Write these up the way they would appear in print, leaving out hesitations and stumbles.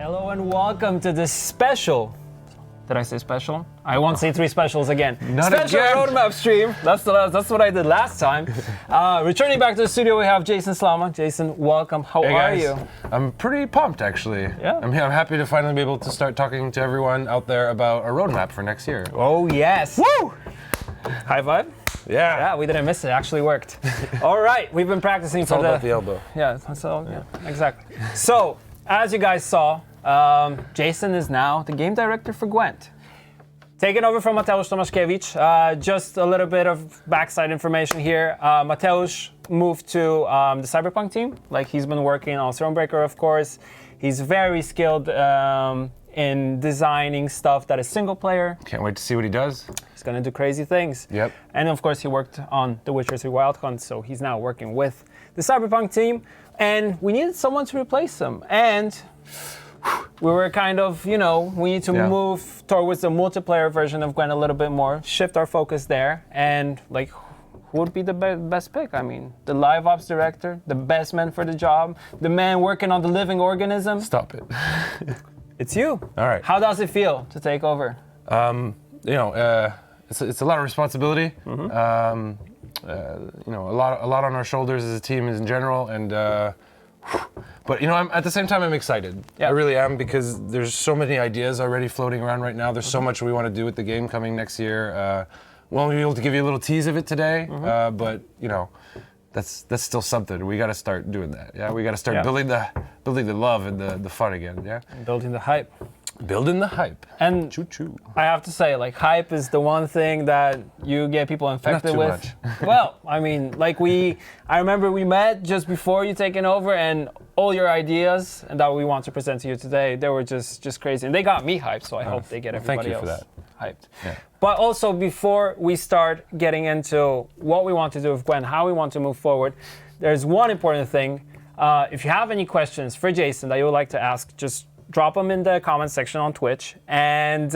Hello and welcome to this special. Did I say special? I won't say three specials again. Not special again. roadmap stream. That's what I did last time. Returning back to the studio, we have Jason Slama. Jason, welcome. How Hey are guys. you? I'm pretty pumped, actually. Yeah. I'm happy to finally be able to start talking to everyone out there about a roadmap for next year. Oh yes. Woo! High five. Yeah, we didn't miss it. It actually worked. All right, we've been practicing It's for all about the elbow. Yeah, so yeah, exactly. So, as you guys saw, Jason is now the game director for Gwent. Taken over from Mateusz Tomaszkiewicz. Just a little bit of backside information here. Mateusz moved to the Cyberpunk team. Like, he's been working on Thronebreaker, of course. He's very skilled in designing stuff that is single player. Can't wait to see what he does. He's gonna do crazy things. Yep. And of course, he worked on The Witcher 3 Wild Hunt, so he's now working with the Cyberpunk team. And we needed someone to replace him. And we were kind of, we need to move towards the multiplayer version of Gwent a little bit more, shift our focus there. And like, who would be the best pick? I mean, the live ops director, the best man for the job, the man working on the living organism. Stop it. It's you. All right. How does it feel to take over? It's a lot of responsibility. Mm-hmm. A lot on our shoulders as a team in general, and but I'm at the same time I'm excited. Yeah. I really am, because there's so many ideas already floating around right now. There's so much we want to do with the game coming next year. We won't be able to give you a little tease of it today, but that's still something. We got to start doing that. Yeah, we got to start building the love and the fun again. Yeah, Building the hype. Building the hype. And choo-choo. I have to say, like, hype is the one thing that you get people infected Not too with. much. Well, I mean, like I remember we met just before you taking over, and all your ideas and that we want to present to you today, they were just crazy. And they got me hyped, so I hope they get everybody thank you else for that. hyped. Yeah. But also, before we start getting into what we want to do with Gwen, how we want to move forward, there's one important thing. If you have any questions for Jason that you would like to ask, just drop them in the comment section on Twitch, and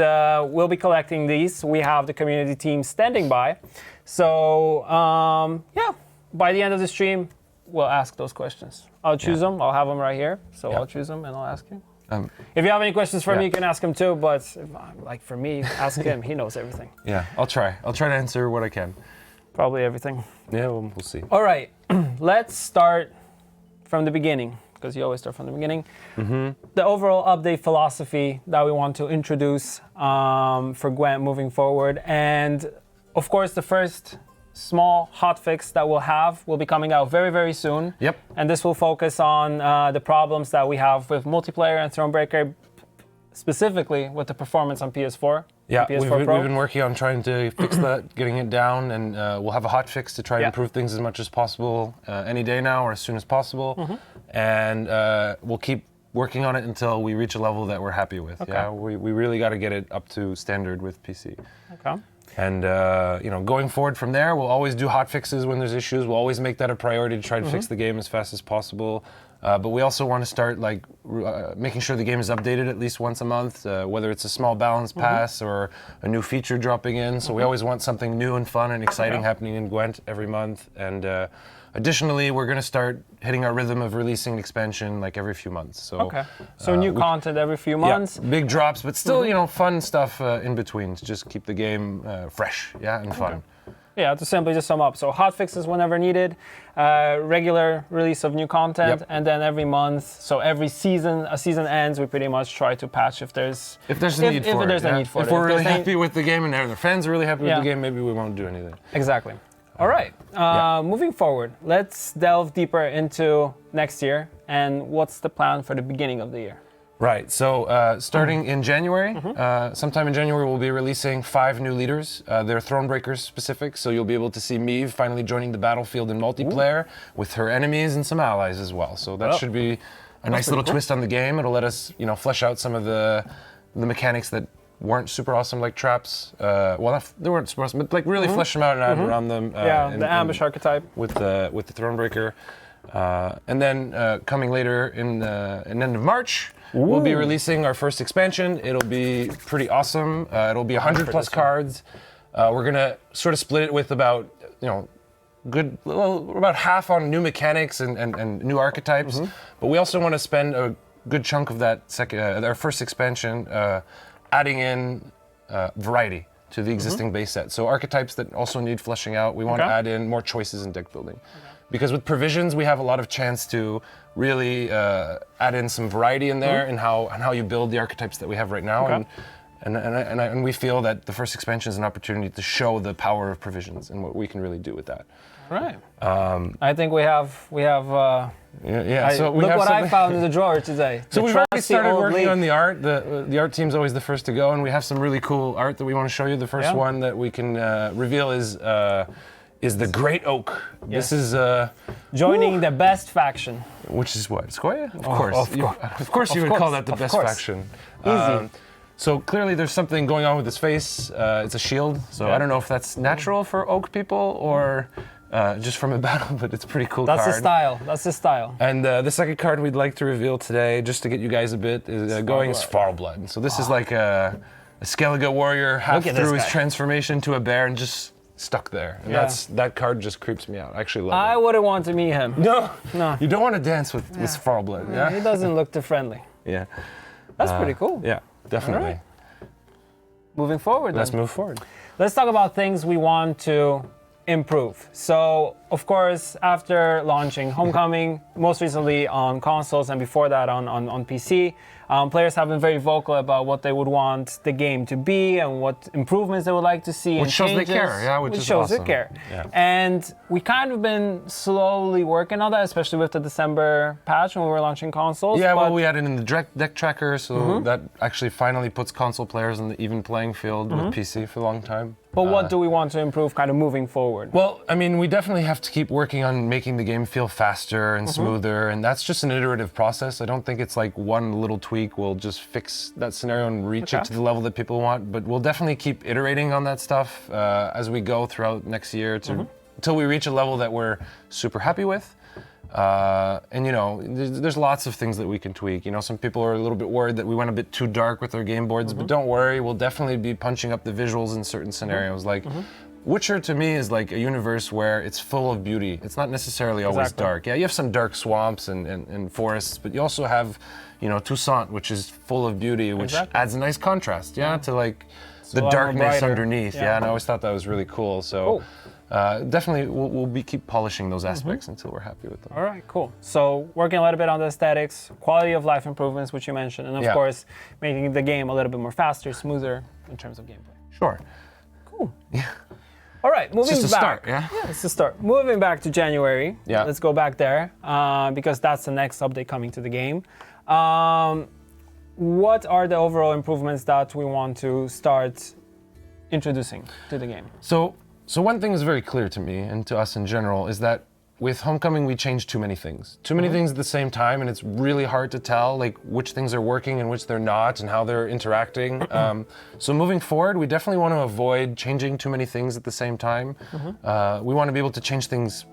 we'll be collecting these. We have the community team standing by. So, by the end of the stream, we'll ask those questions. I'll choose them. I'll have them right here. So I'll choose them and I'll ask you. If you have any questions for me, you can ask him too. But for me, ask him. He knows everything. Yeah, I'll try. I'll try to answer what I can. Probably everything. Yeah, we'll see. All right, let's start from the beginning, because you always start from the beginning. Mm-hmm. The overall update philosophy that we want to introduce for Gwent moving forward. And of course, the first small hotfix that we'll have will be coming out very, very soon. Yep. And this will focus on the problems that we have with multiplayer and Thronebreaker, specifically with the performance on PS4. Yeah, PS4 we've Pro. been working on trying to fix that, getting it down, and we'll have a hotfix to try to improve things as much as possible any day now, or as soon as possible. Mm-hmm. And we'll keep working on it until we reach a level that we're happy with. Okay. Yeah, we really got to get it up to standard with PC. Okay. And going forward from there, we'll always do hotfixes when there's issues. We'll always make that a priority to try to fix the game as fast as possible. But we also want to start making sure the game is updated at least once a month, whether it's a small balance pass or a new feature dropping in. So we always want something new and fun and exciting happening in Gwent every month. And additionally, we're going to start hitting our rhythm of releasing expansion like every few months. So, new content every few months. Yeah, big drops, but still, fun stuff in between to just keep the game fresh, and fun. Yeah, to simply just sum up. So hotfixes whenever needed, regular release of new content, and then every month. So every season, a season ends, we pretty much try to patch if there's a need for it. If we're really happy with the game and the fans are really happy with the game, maybe we won't do anything. Exactly. All right. Moving forward, let's delve deeper into next year and what's the plan for the beginning of the year. Right, so starting in January, sometime in January, we'll be releasing 5 new leaders. They're Thronebreakers specific, so you'll be able to see Meve finally joining the battlefield in multiplayer with her enemies and some allies as well. So that should be a nice little twist on the game. It'll let us, flesh out some of the mechanics that weren't super awesome, like traps. They weren't super awesome, but really flesh them out and add around them. The ambush archetype. With the Thronebreaker. And then coming later in end of March, we'll be releasing our first expansion. It'll be pretty awesome. It'll be 100 plus cards. We're gonna sort of split it with about about half on new mechanics and new archetypes. But we also want to spend a good chunk of that our first expansion, adding in variety to the existing base set. So archetypes that also need fleshing out. We want to add in more choices in deck building. Because with provisions, we have a lot of chance to really add in some variety in there and how you build the archetypes that we have right now. And we feel that the first expansion is an opportunity to show the power of provisions and what we can really do with that. Right. I think we have. So we look have what I something- found in the drawer today. So The we've already trusty started old working leaf. on the art. The art team's always the first to go, and we have some really cool art that we want to show you. The first one that we can reveal is the Great Oak. Yes. This is Joining the best faction. which is what? Skoya? Of course. of course you Of would call course. that the Of best course. faction. Easy. So clearly there's something going on with his face. It's a shield. So I don't know if that's natural for oak people or just from a battle, but it's a pretty cool That's card. the style. That's the style. And the second card we'd like to reveal today, just to get you guys a bit, is going as Farlblood. So this is like a Skellige warrior half Look at this through his guy. transformation to a bear and just stuck there. And that card just creeps me out. I actually love I it. wouldn't want to meet him. No, No. you don't want to dance with Farlblood. He Yeah, doesn't look too friendly. yeah, That's pretty cool. yeah, definitely. Alright. Moving forward, Let's then. move forward. Let's talk about things we want to improve. So, of course, after launching Homecoming, most recently on consoles and before that on PC, players have been very vocal about what they would want the game to be and what improvements they would like to see. Which and shows they changes, care, yeah, which is shows awesome. they care. Yeah. And we kind of been slowly working on that, especially with the December patch when we were launching consoles. Yeah, well, but- we added in the deck tracker, so that actually finally puts console players in the even playing field with PC for a long time. But what do we want to improve kind of moving forward? Well, I mean, we definitely have to keep working on making the game feel faster and smoother, and that's just an iterative process. I don't think it's like one little tweak will just fix that scenario and reach it to the level that people want, but we'll definitely keep iterating on that stuff as we go throughout next year until we reach a level that we're super happy with. And you know, there's lots of things that we can tweak. You know, some people are a little bit worried that we went a bit too dark with our game boards, but don't worry, we'll definitely be punching up the visuals in certain scenarios. Like, Witcher to me is like a universe where it's full of beauty. It's not necessarily always Exactly. dark. Yeah, you have some dark swamps and forests, but you also have, you know, Toussaint, which is full of beauty, which Exactly. adds a nice contrast, to like the a lot more darkness brighter. underneath. Yeah. Yeah, and I always thought that was really cool. So. Definitely, we'll be keep polishing those aspects until we're happy with them. All right, cool. So working a little bit on the aesthetics, quality of life improvements, which you mentioned, and of Yeah. course, making the game a little bit more faster, smoother in terms of gameplay. Sure. Cool. All right, moving Just a back. start, yeah? It's a start. Moving back to January. Yeah. Let's go back there because that's the next update coming to the game. What are the overall improvements that we want to start introducing to the game? So one thing is very clear to me and to us in general is that with Homecoming we changed too many things. Too many things at the same time, and it's really hard to tell like which things are working and which they're not and how they're interacting. So moving forward, we definitely want to avoid changing too many things at the same time. We want to be able to change things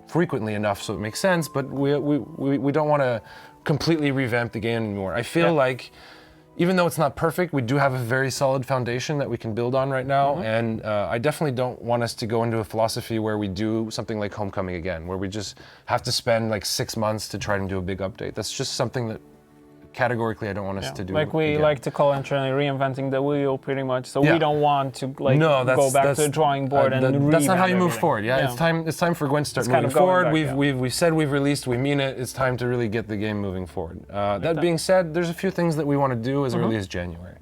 frequently enough so it makes sense, but we don't want to completely revamp the game anymore. I feel like even though it's not perfect, we do have a very solid foundation that we can build on right now, and I definitely don't want us to go into a philosophy where we do something like Homecoming again, where we just have to spend like 6 months to try and do a big update. That's just something that categorically I don't want us to do. Like we again. like to call internally reinventing the wheel pretty much. So Yeah. we don't want to like No, go back to the drawing board and that's not how you revamp move everything. forward. Yeah, it's time for Gwent to start It's kind moving of going forward. back, We've said we've released, we mean it. It's time to really get the game moving forward. That being said, there's a few things that we want to do as early as January.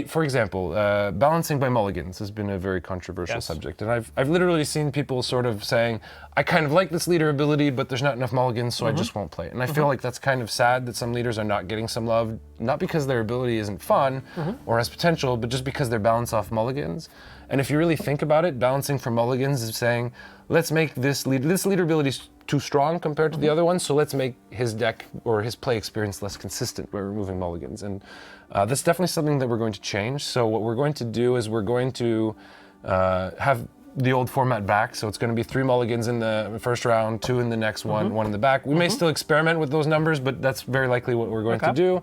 For example, balancing by mulligans has been a very controversial subject, and I've literally seen people sort of saying, I kind of like this leader ability, but there's not enough mulligans, so I just won't play it. And I feel like that's kind of sad that some leaders are not getting some love, not because their ability isn't fun or has potential, but just because they're balanced off mulligans. And if you really think about it, balancing for mulligans is saying, let's make this leader ability is too strong compared to the other ones, so let's make his deck or his play experience less consistent by removing mulligans. And that's definitely something that we're going to change. So what we're going to do is we're going to have the old format back. So it's going to be 3 mulligans in the first round, 2 in the next one, 1 in the back. We may still experiment with those numbers, but that's very likely what we're going to do.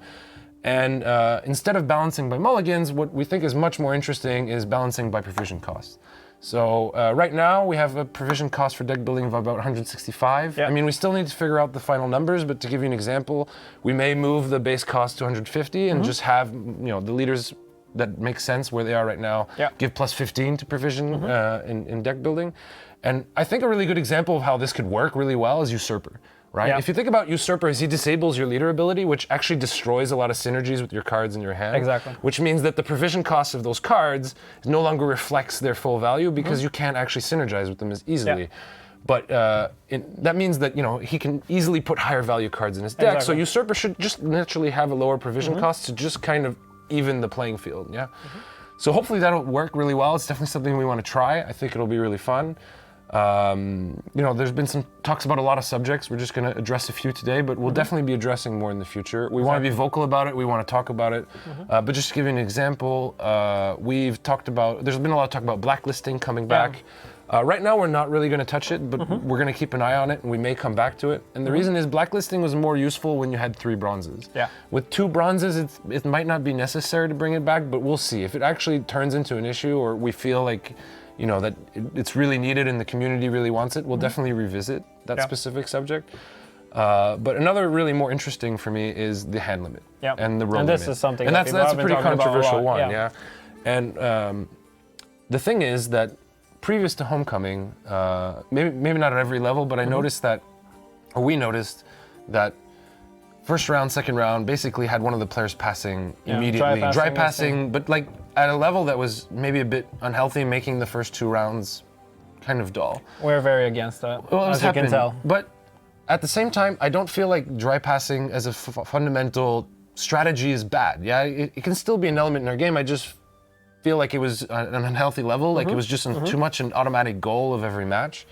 And instead of balancing by mulligans, what we think is much more interesting is balancing by provision costs. So right now we have a provision cost for deck building of about 165. Yeah. I mean, we still need to figure out the final numbers, but to give you an example, we may move the base cost to 150 and just have the leaders that make sense where they are right now give plus 15 to provision in deck building. And I think a really good example of how this could work really well is Usurper. Right? Yeah. If you think about Usurper, he disables your leader ability, which actually destroys a lot of synergies with your cards in your hand. Exactly. Which means that the provision cost of those cards no longer reflects their full value because you can't actually synergize with them as easily. Yeah. But that means that he can easily put higher value cards in his deck. Exactly. So Usurper should just naturally have a lower provision cost to just kind of even the playing field. Yeah. So hopefully that'll work really well. It's definitely something we want to try. I think it'll be really fun. There's been some talks about a lot of subjects. We're just going to address a few today, but we'll definitely be addressing more in the future. We want to be vocal about it. We want to talk about it. But just to give you an example, there's been a lot of talk about blacklisting coming back. Right now, we're not really going to touch it, but we're going to keep an eye on it, and we may come back to it. And the reason is blacklisting was more useful when you had 3 bronzes. Yeah. With 2 bronzes, it might not be necessary to bring it back, but we'll see. If it actually turns into an issue or we feel like that it's really needed and the community really wants it, we'll definitely revisit that specific subject. But another really more interesting for me is the hand limit and the roll limit. And this is something and that's a pretty controversial one, yeah. And the thing is that previous to Homecoming, maybe not at every level, but we noticed that first round, second round basically had one of the players passing immediately. Dry passing, but like at a level that was maybe a bit unhealthy, making the first 2 rounds kind of dull. We're very against that, Well, as you can tell. But at the same time, I don't feel like dry passing as a fundamental strategy is bad. Yeah, it can still be an element in our game. I just feel like it was an unhealthy level, like it was just too much an automatic goal of every match.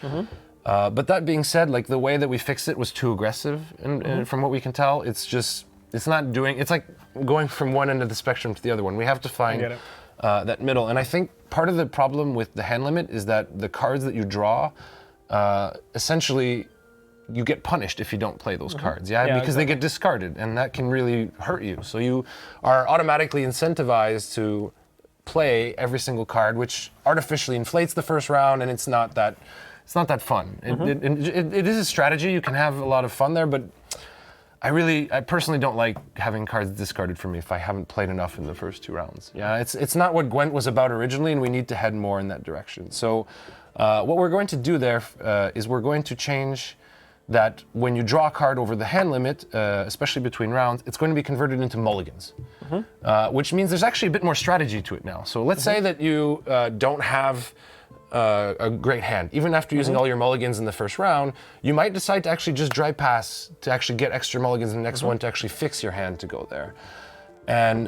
But that being said, like the way that we fixed it was too aggressive, and from what we can tell, it's like going from one end of the spectrum to the other one. We have to find that middle. And I think part of the problem with the hand limit is that the cards that you draw, essentially, you get punished if you don't play those cards, because they get discarded, and that can really hurt you. So you are automatically incentivized to play every single card, which artificially inflates the first round, and it's not that fun. It is a strategy. You can have a lot of fun there, but I personally don't like having cards discarded for me if I haven't played enough in the first 2 rounds. Yeah, it's not what Gwent was about originally, and we need to head more in that direction. So what we're going to do there is we're going to change that when you draw a card over the hand limit, especially between rounds, it's going to be converted into mulligans, which means there's actually a bit more strategy to it now. So let's say that you don't have a great hand. Even after using all your mulligans in the first round, you might decide to actually just dry pass to actually get extra mulligans in the next one to actually fix your hand to go there. And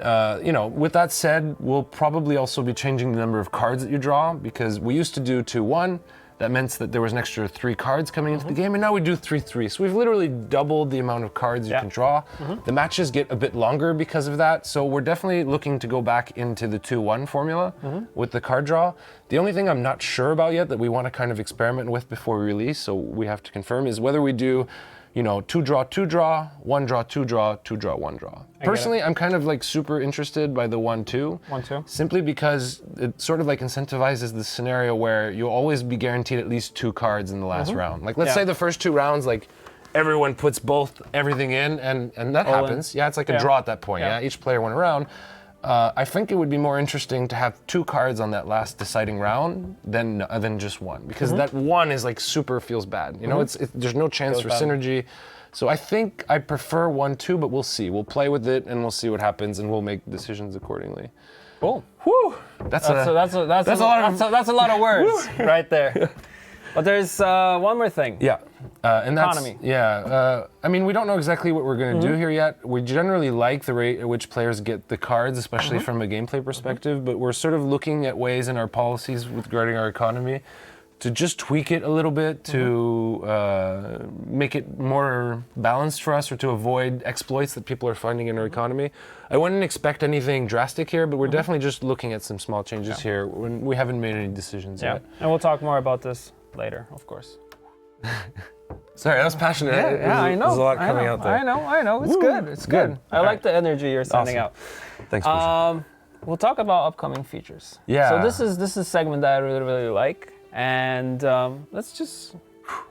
with that said, we'll probably also be changing the number of cards that you draw, because we used to do 2-1. That meant that there was an extra 3 cards coming into the game, and now we do 3-3. So we've literally doubled the amount of cards you can draw. The matches get a bit longer because of that, so we're definitely looking to go back into the 2-1 formula with the card draw. The only thing I'm not sure about yet that we want to kind of experiment with before we release, so we have to confirm, is whether we do 2 draw, 2 draw, 1 draw, 2 draw, 2 draw, 1 draw. Personally, I'm kind of like super interested by the 1-2. 1-2. Simply because it sort of like incentivizes the scenario where you'll always be guaranteed at least 2 cards in the last round. Like let's say the first 2 rounds, like everyone puts everything in, and that happens. Yeah, it's like a draw at that point. Yeah, each player went around. I think it would be more interesting to have 2 cards on that last deciding round than just 1, because that 1 is like super feels bad. There's no chance for synergy. So I think I prefer 1-2, but we'll see. We'll play with it and we'll see what happens, and we'll make decisions accordingly. Cool. Whew. That's a lot of words right there. But there's one more thing. Yeah. And that's, economy. I mean, we don't know exactly what we're going to do here yet. We generally like the rate at which players get the cards, especially from a gameplay perspective, but we're sort of looking at ways in our policies regarding our economy to just tweak it a little bit to make it more balanced for us, or to avoid exploits that people are finding in our economy. I wouldn't expect anything drastic here, but we're definitely just looking at some small changes here when we haven't made any decisions yet. And we'll talk more about this later, of course. Sorry, that was passionate. I know. There's a lot coming out there. I know. It's good. It's good. I like the energy you're sending out. Thanks, we'll talk about upcoming features. Yeah. So this is a segment that I really, really like. And let's just...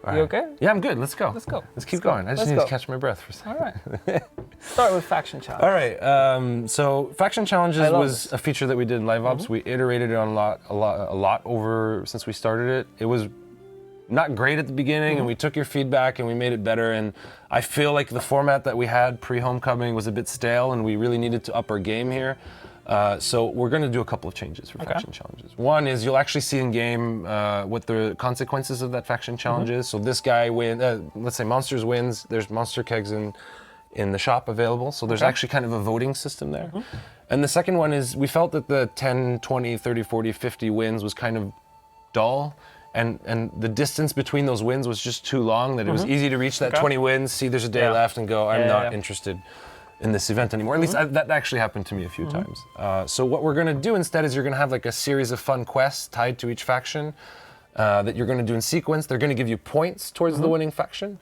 All You right. okay? Yeah, I'm good. Let's go. Let's go. Let's keep going. I just Let's need go. to catch my breath for a second. All right. Start with faction challenge. All right. So faction challenges I love was this. a feature that we did in Live Ops. We iterated it on a lot over since we started it. It was not great at the beginning, and we took your feedback and we made it better. And I feel like the format that we had pre-homecoming was a bit stale, and we really needed to up our game here. So we're going to do a couple of changes for faction challenges. One is you'll actually see in game what the consequences of that faction challenge is. So this guy let's say Monsters wins. There's monster kegs in the shop available. So there's actually kind of a voting system there. And the second one is we felt that the 10, 20, 30, 40, 50 wins was kind of dull. And the distance between those wins was just too long that it was easy to reach that 20 wins, see there's a day left, and go, I'm not interested in this event anymore. At least that actually happened to me a few times. So what we're going to do instead is you're going to have like a series of fun quests tied to each faction that you're going to do in sequence. They're going to give you points towards the winning faction.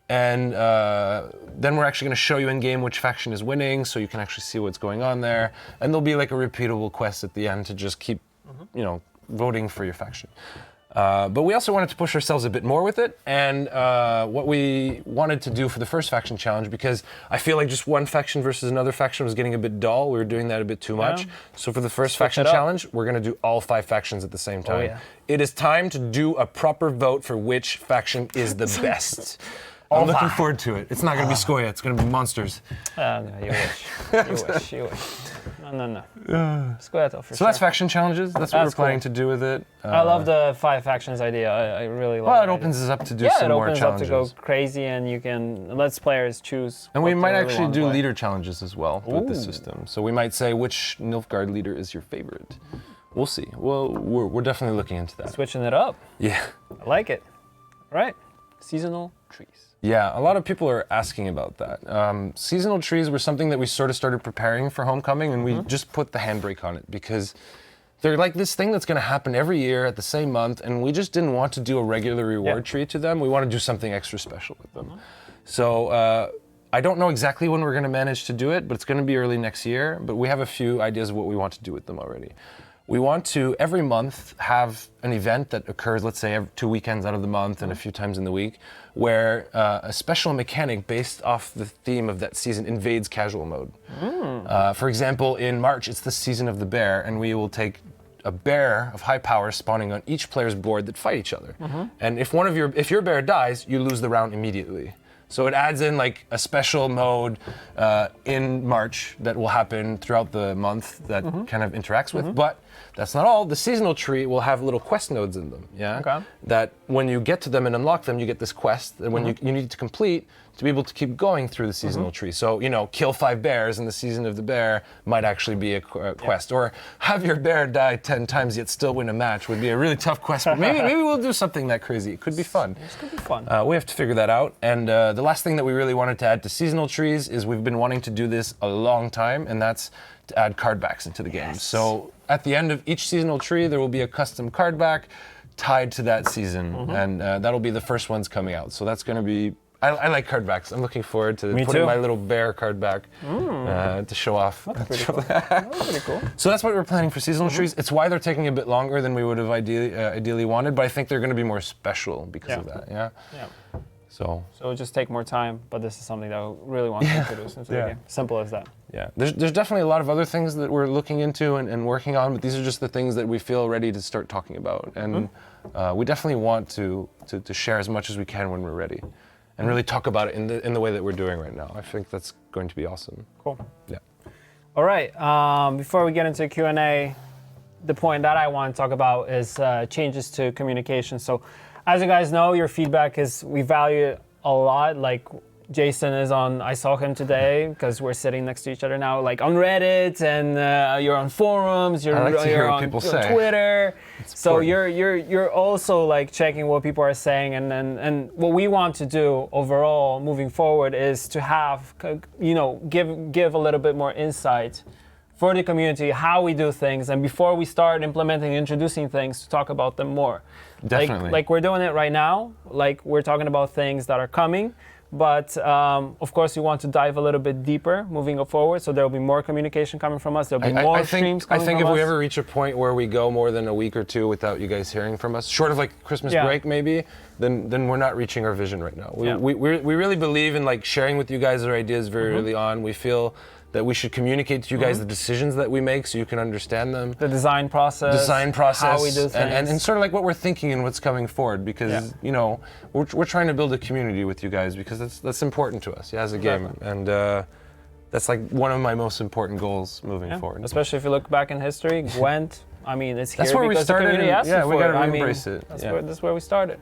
And then we're actually going to show you in game which faction is winning, so you can actually see what's going on there. And there'll be like a repeatable quest at the end to just keep, voting for your faction. But we also wanted to push ourselves a bit more with it, and what we wanted to do for the first faction challenge, because I feel like just one faction versus another faction was getting a bit dull. We were doing that a bit too much. So for the first faction challenge, we're going to do all 5 factions at the same time. It is time to do a proper vote for which faction is the best. I'm looking forward to it. It's not going to be Skoya, it's going to be Monsters. No, you wish. You wish. No. Skoya for sure. So that's faction challenges. That's what we're planning to do with it. I love the 5 factions idea. I really love it. Well, it opens us up to do some more challenges. It opens up to go crazy, and you can let players choose. And we might actually do leader challenges as well with this system. So we might say which Nilfgaard leader is your favorite. We'll see. Well, we're definitely looking into that. Switching it up. Yeah. I like it. All right. Seasonal trees. Yeah, a lot of people are asking about that. Seasonal trees were something that we sort of started preparing for Homecoming, and we just put the handbrake on it because they're like this thing that's going to happen every year at the same month, and we just didn't want to do a regular reward tree to them. We want to do something extra special with them. So I don't know exactly when we're going to manage to do it, but it's going to be early next year. But we have a few ideas of what we want to do with them already. We want to, every month, have an event that occurs, let's say, 2 weekends out of the month and a few times in the week, where a special mechanic based off the theme of that season invades casual mode. For example, in March, it's the season of the bear, and we will take a bear of high power spawning on each player's board that fight each other. And if if your bear dies, you lose the round immediately. So it adds in like a special mode in March that will happen throughout the month that kind of interacts with. But that's not all. The seasonal tree will have little quest nodes in them. Yeah. Okay. That when you get to them and unlock them, you get this quest that when you need to complete to be able to keep going through the seasonal tree. So kill 5 bears in the season of the bear might actually be a quest, or have your bear die 10 times yet still win a match would be a really tough quest. But maybe we'll do something that crazy. It could be fun. This could be fun. We have to figure that out. And the last thing that we really wanted to add to seasonal trees is we've been wanting to do this a long time, and that's to add card backs into the game. So at the end of each seasonal tree, there will be a custom card back tied to that season, and that'll be the first ones coming out. So that's going to be. I like card backs. I'm looking forward to putting my little bear card back to show off. That's pretty cool. That's pretty cool. So that's what we're planning for seasonal trees. It's why they're taking a bit longer than we would have ideally wanted, but I think they're going to be more special because of that. Yeah. So it'll just take more time, but this is something that we really want to introduce into the game. Simple as that. Yeah, there's definitely a lot of other things that we're looking into and working on, but these are just the things that we feel ready to start talking about. And we definitely want to share as much as we can when we're ready, and really talk about it in the way that we're doing right now. I think that's going to be awesome. Cool. Yeah. All right. Before we get into Q&A, the point that I want to talk about is changes to communication. So, as you guys know, your feedback we value it a lot. Like Jason is on, I saw him today because we're sitting next to each other now, like on Reddit, and you're on forums, you're on Twitter. So you're also like checking what people are saying, and what we want to do overall moving forward is to have, give a little bit more insight for the community, how we do things, and before we start implementing, introducing things, to talk about them more. Definitely. Like we're doing it right now. Like we're talking about things that are coming, But of course, we want to dive a little bit deeper moving forward. So there will be more communication coming from us. There'll be more streams coming from us. I think if we ever reach a point where we go more than a week or two without you guys hearing from us, short of like Christmas break maybe, then we're not reaching our vision right now. We really believe in like sharing with you guys our ideas very early on. We feel that we should communicate to you guys the decisions that we make so you can understand them. The design process. How we do things. And sort of like what we're thinking and what's coming forward, because you know we're trying to build a community with you guys, because that's important to us as a game, and that's like one of my most important goals moving forward. Especially if you look back in history, Gwent. I mean, it's here that's where because we started. the community asked for we got to it. embrace it. That's where we started.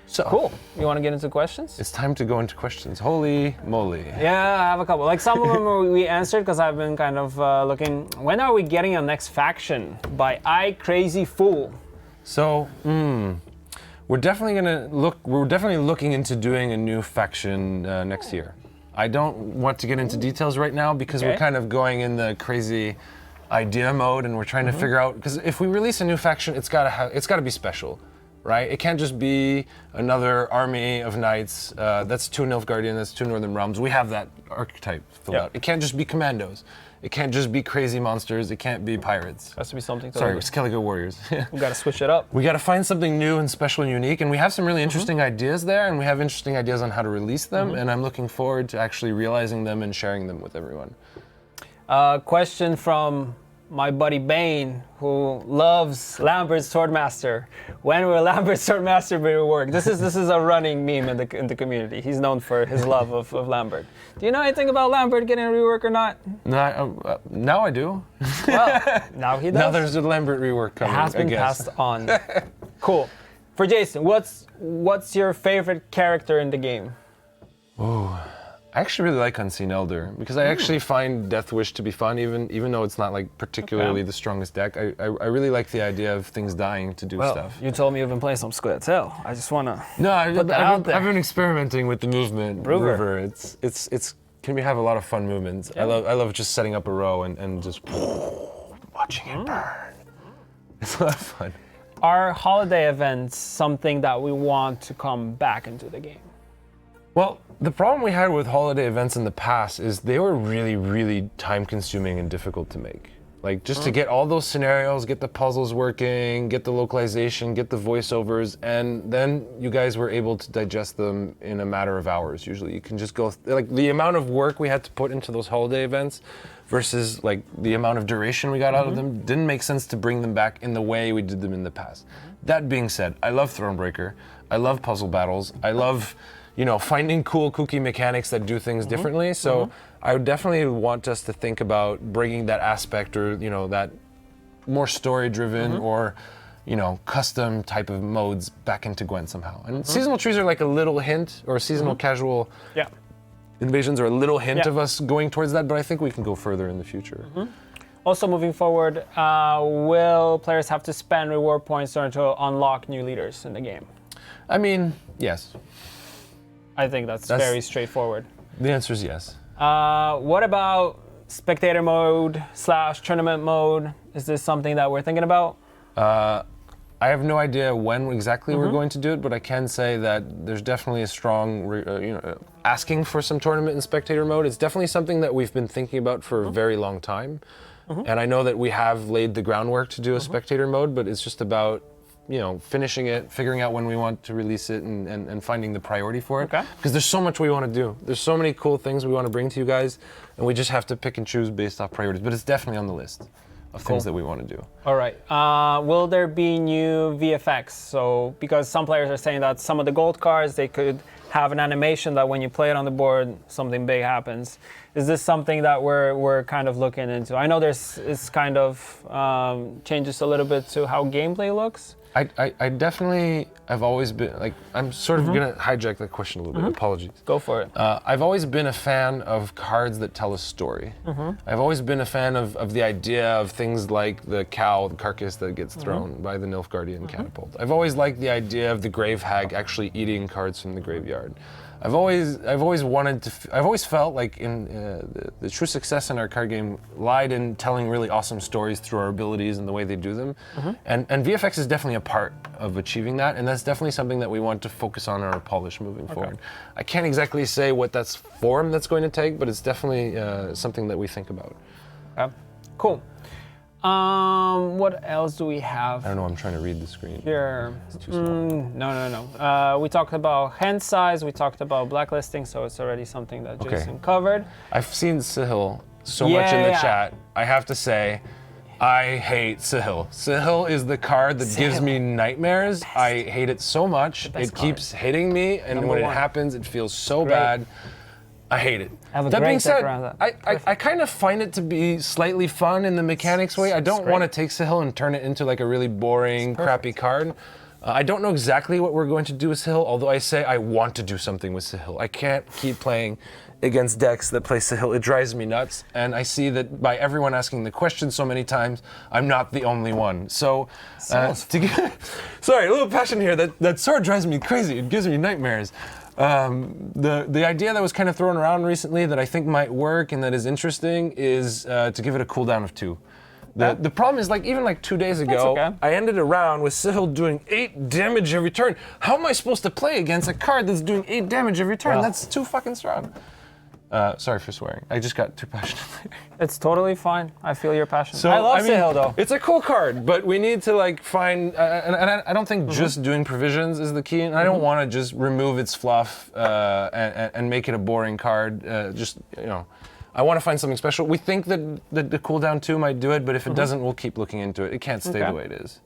So cool. You want to get into questions? It's time to go into questions. Holy moly. Yeah, I have a couple. Like some of them we answered because I've been kind of looking. When are we getting a next faction by I Crazy Fool? So, we're definitely looking into doing a new faction next year. I don't want to get into details right now because we're kind of going in the crazy idea mode, and we're trying to figure out, because if we release a new faction, it's got to be special. Right? It can't just be another army of knights. That's 2 Nilfgaardian, that's 2 Northern Realms. We have that archetype filled out. It can't just be commandos. It can't just be crazy monsters. It can't be pirates. It has to be something. Sorry, Skellige warriors. We got to switch it up. We got to find something new and special and unique, and we have some really interesting ideas there, and we have interesting ideas on how to release them, and I'm looking forward to actually realizing them and sharing them with everyone. Question from my buddy Bane, who loves Lambert's Swordmaster. When will Lambert's Swordmaster be reworked? This is a running meme in the community. He's known for his love of Lambert. Do you know anything about Lambert getting a rework or not? Now I do. Well, now he does. Now there's a Lambert rework coming. It has been passed on. Cool. For Jason, what's your favorite character in the game? Oh, I actually really like Unseen Elder, because I actually find Death Wish to be fun, even though it's not like particularly the strongest deck. I really like the idea of things dying to do stuff. You told me you've been playing some Squid Tail. I just want to I've been experimenting with the movement. River. It's can we have a lot of fun movements. I love just setting up a row and just watching it burn. It's a lot of fun. Are holiday events something that we want to come back into the game? Well, the problem we had with holiday events in the past is they were really, really time-consuming and difficult to make. Like, just to get all those scenarios, get the puzzles working, get the localization, get the voiceovers, and then you guys were able to digest them in a matter of hours. Usually, you can just go, like, the amount of work we had to put into those holiday events versus, like, the amount of duration we got out of them didn't make sense to bring them back in the way we did them in the past. That being said, I love Thronebreaker. I love puzzle battles. I love, finding cool, kooky mechanics that do things differently. So I would definitely want us to think about bringing that aspect, or that more story-driven or custom type of modes back into Gwent somehow. And seasonal trees are like a little hint, or seasonal casual invasions are a little hint of us going towards that. But I think we can go further in the future. Also, moving forward, will players have to spend reward points in order to unlock new leaders in the game? I mean, yes. I think that's very straightforward. The answer is yes. What about spectator mode / tournament mode? Is this something that we're thinking about? I have no idea when exactly we're going to do it, but I can say that there's definitely a strong, asking for some tournament and spectator mode. It's definitely something that we've been thinking about for a very long time. And I know that we have laid the groundwork to do a spectator mode, but it's just about finishing it, figuring out when we want to release it, and finding the priority for it. Okay. Because there's so much we want to do. There's so many cool things we want to bring to you guys, and we just have to pick and choose based off priorities. But it's definitely on the list of things that we want to do. All right. Will there be new VFX? So, because some players are saying that some of the gold cards, they could have an animation that when you play it on the board, something big happens. Is this something that we're kind of looking into? I know it's kind of changes a little bit to how gameplay looks. I definitely have always been, like, I'm sort of going to hijack that question a little bit, apologies. Go for it. I've always been a fan of cards that tell a story. I've always been a fan of the idea of things like the cow, the carcass that gets thrown by the Nilfgaardian catapult. I've always liked the idea of the grave hag actually eating cards from the graveyard. I've always wanted to. I've always felt like the true success in our card game lied in telling really awesome stories through our abilities and the way they do them, and VFX is definitely a part of achieving that, and that's definitely something that we want to focus on or polish moving forward. I can't exactly say what that's form that's going to take, but it's definitely something that we think about. Cool. What else do we have? I don't know. I'm trying to read the screen. Here. It's too small. No. We talked about hand size. We talked about blacklisting, so it's already something that Jason covered. I've seen Sahil so much in the chat. I have to say, I hate Sahil. Sahil is the card that gives me nightmares. I hate it so much. It keeps hitting me, and when it happens, it feels so bad. I hate it. That being said, I kind of find it to be slightly fun in the mechanics way. I don't want to take Sahil and turn it into like a really boring, crappy card. I don't know exactly what we're going to do with Sahil, although I say I want to do something with Sahil. I can't keep playing against decks that play Sahil. It drives me nuts, and I see that by everyone asking the question so many times, I'm not the only one. So, sorry, a little passion here. That sword drives me crazy. It gives me nightmares. The idea that was kind of thrown around recently that I think might work and that is interesting is to give it a cooldown of 2. The problem is, like, even like 2 days ago, I ended a round with Sahil doing 8 damage every turn. How am I supposed to play against a card that's doing 8 damage every turn? That's too fucking strong. Sorry for swearing. I just got too passionate. It's totally fine. I feel your passion. So, I love Sahil though. It's a cool card, but we need to like find, and I don't think just doing provisions is the key, and I don't want to just remove its fluff and make it a boring card. I want to find something special. We think that the cooldown 2 might do it, but if it doesn't, we'll keep looking into it. It can't stay the way it is.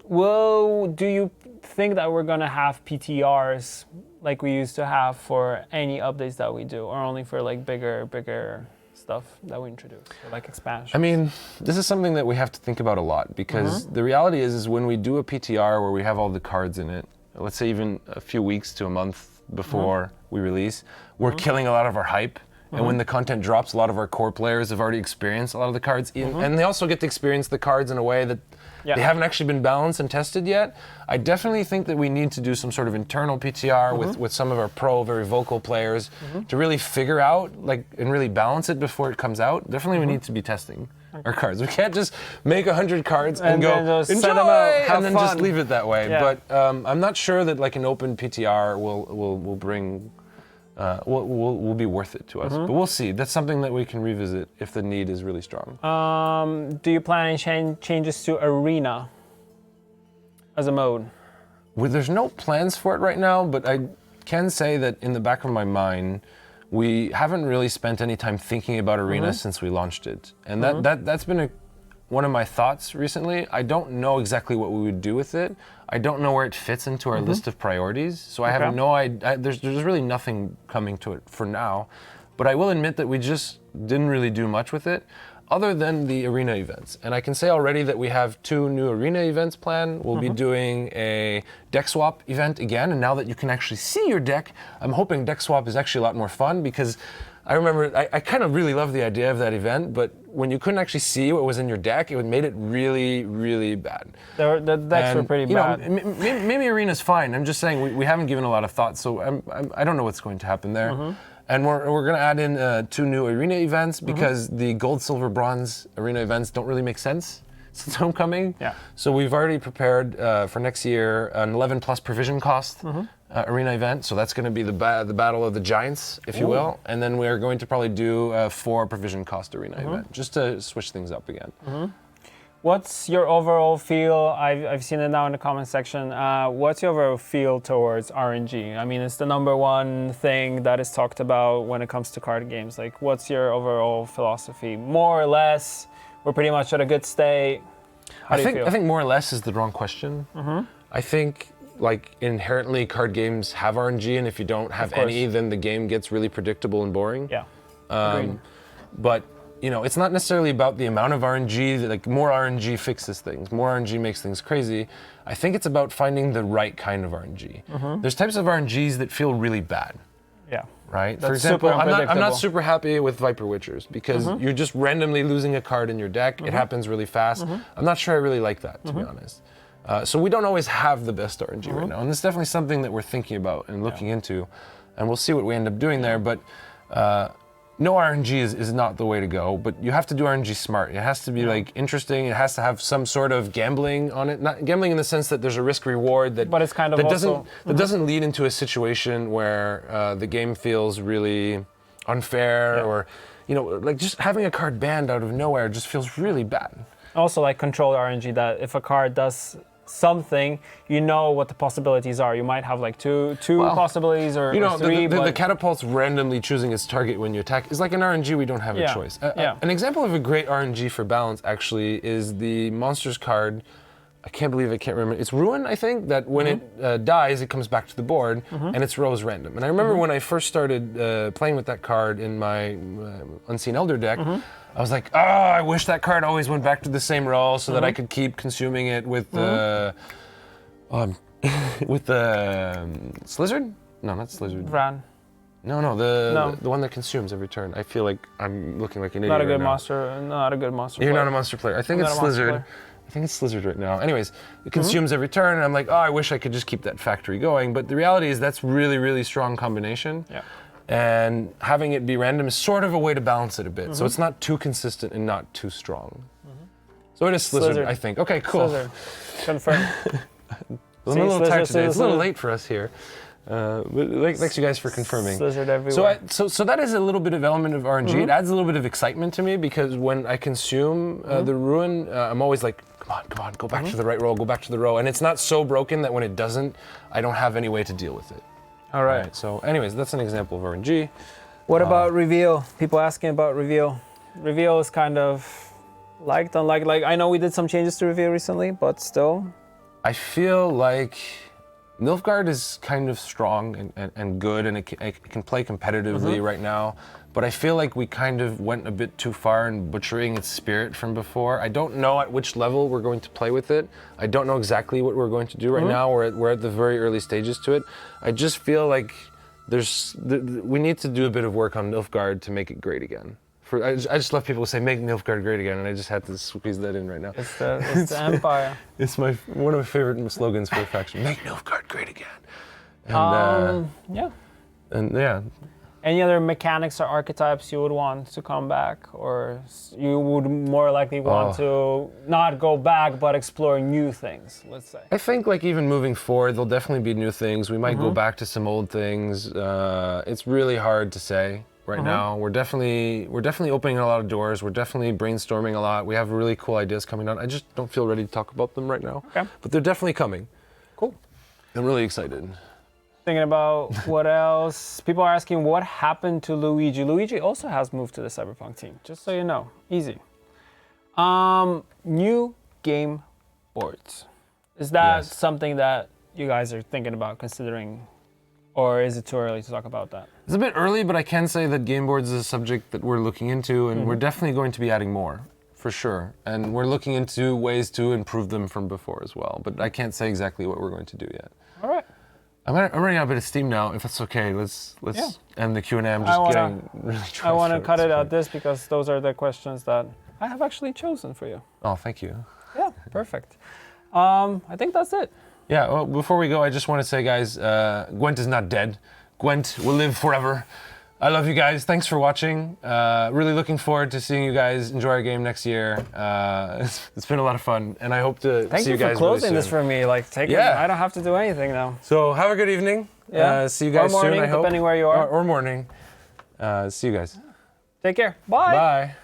Well, do you think that we're gonna have PTRs like we used to have for any updates that we do, or only for like bigger stuff that we introduce, or like expansion? I mean, this is something that we have to think about a lot, because the reality is when we do a PTR where we have all the cards in it, let's say even a few weeks to a month before we release, we're killing a lot of our hype. And when the content drops, a lot of our core players have already experienced a lot of the cards, and they also get to experience the cards in a way that they haven't actually been balanced and tested yet. I definitely think that we need to do some sort of internal PTR with some of our very vocal players to really figure out and really balance it before it comes out. Definitely we need to be testing our cards. We can't just make 100 cards and go, enjoy, and then just leave it that way. But I'm not sure that like an open PTR will bring... will be worth it to us, but we'll see. That's something that we can revisit if the need is really strong. Do you plan any changes to Arena as a mode? Well, there's no plans for it right now, but I can say that in the back of my mind, we haven't really spent any time thinking about Arena since we launched it, and that's been one of my thoughts recently. I don't know exactly what we would do with it. I don't know where it fits into our list of priorities, so I have no idea. There's really nothing coming to it for now, but I will admit that we just didn't really do much with it, other than the Arena events. And I can say already that we have 2 new Arena events planned. We'll be doing a deck swap event again, and now that you can actually see your deck, I'm hoping deck swap is actually a lot more fun, because I remember I kind of really loved the idea of that event, but when you couldn't actually see what was in your deck, it made it really, really bad. The decks were pretty bad. Maybe Arena's fine. I'm just saying we haven't given a lot of thought, so I don't know what's going to happen there. And we're going to add in 2 new Arena events, because the Gold, Silver, Bronze Arena events don't really make sense since Homecoming. So we've already prepared for next year an 11 plus provision cost Arena event. So that's going to be the Battle of the Giants, if you will. And then we're going to probably do a 4 provision cost Arena event, just to switch things up again. What's your overall feel? I've seen it now in the comment section. What's your overall feel towards RNG? I mean, it's the #1 thing that is talked about when it comes to card games. Like, what's your overall philosophy? More or less, we're pretty much at a good state. How do you feel? I think more or less is the wrong question. I think like inherently card games have RNG, and if you don't have any, then the game gets really predictable and boring. But you know, it's not necessarily about the amount of RNG. Like, more RNG fixes things. More RNG makes things crazy. I think it's about finding the right kind of RNG. There's types of RNGs that feel really bad. Right? For example, I'm not super happy with Viper Witchers, because you're just randomly losing a card in your deck. It happens really fast. I'm not sure I really like that, to be honest. So we don't always have the best RNG right now, and it's definitely something that we're thinking about and looking into, and we'll see what we end up doing there. But no RNG is not the way to go. But you have to do RNG smart. It has to be like interesting. It has to have some sort of gambling on it. Not gambling in the sense that there's a risk reward that. But it's kind of that also, doesn't lead into a situation where the game feels really unfair or. Like just having a card banned out of nowhere just feels really bad. Also, like controlled RNG, that if a card does something, you know what the possibilities are. You might have like two possibilities or three. The catapult's randomly choosing its target when you attack is like an RNG. We don't have a choice. An example of a great RNG for balance actually is the monsters card. I can't remember. It's Ruin, I think, that when it dies, it comes back to the board, and its row is random. And I remember when I first started playing with that card in my Unseen Elder deck, I was like, I wish that card always went back to the same row so that I could keep consuming it with the... with the Slizzard? No, not Slizzard. Vran. No, the one that consumes every turn. I feel like I'm looking like an idiot. Not a good monster. Not a good monster. You're not a monster player. I think it's Slizzard. I think it's Slizzard right now. Anyways, it consumes every turn, and I'm like, I wish I could just keep that factory going. But the reality is that's really, really strong combination. Yeah. And having it be random is sort of a way to balance it a bit. So it's not too consistent and not too strong. So it is Slizzard, I think. Okay, cool. Slizzard. Confirmed. I'm a little tired today. It's a little late for us here. But thanks you guys for confirming. Slizzard everywhere. So that is a little bit of element of RNG. It adds a little bit of excitement to me because when I consume the Ruin, I'm always like, come on, go back to the right row, go back to the row. And it's not so broken that when it doesn't, I don't have any way to deal with it. All right. So anyways, that's an example of RNG. What about Reveal? People asking about Reveal. Reveal is kind of liked, unliked. Like, I know we did some changes to Reveal recently, but still. I feel like Nilfgaard is kind of strong and good, and it can play competitively right now. But I feel like we kind of went a bit too far in butchering its spirit from before. I don't know at which level we're going to play with it. I don't know exactly what we're going to do right now. We're at the very early stages to it. I just feel like we need to do a bit of work on Nilfgaard to make it great again. I just love people who say, make Nilfgaard great again, and I just had to squeeze that in right now. It's the Empire. It's one of my favorite slogans for a faction. Make Nilfgaard great again. And, yeah. Any other mechanics or archetypes you would want to come back, or you would more likely want to not go back but explore new things, let's say? I think like even moving forward, there'll definitely be new things. We might go back to some old things. It's really hard to say right now. We're definitely opening a lot of doors. We're definitely brainstorming a lot. We have really cool ideas coming out. I just don't feel ready to talk about them right now. Okay. But they're definitely coming. Cool. I'm really excited. Thinking about what else. People are asking what happened to Luigi. Luigi also has moved to the Cyberpunk team, just so you know. Easy. New game boards. Is that something that you guys are thinking about considering, or is it too early to talk about that? It's a bit early, but I can say that game boards is a subject that we're looking into, and we're definitely going to be adding more, for sure. And we're looking into ways to improve them from before as well, but I can't say exactly what we're going to do yet. All right. I'm running out a bit of steam now. If that's okay, let's end the Q&A. I'm just getting really dry. I want to cut it out this because those are the questions that I have actually chosen for you. Oh, thank you. Yeah, perfect. I think that's it. Yeah, well, before we go, I just want to say, guys, Gwent is not dead. Gwent will live forever. I love you guys. Thanks for watching. Really looking forward to seeing you guys enjoy our game next year. It's been a lot of fun, and I hope to see you guys really soon. Thank you for closing this for me. Like, I don't have to do anything now. So have a good evening. Yeah. See you guys or morning, soon, I hope. Depending where you are. Or morning. See you guys. Take care. Bye. Bye.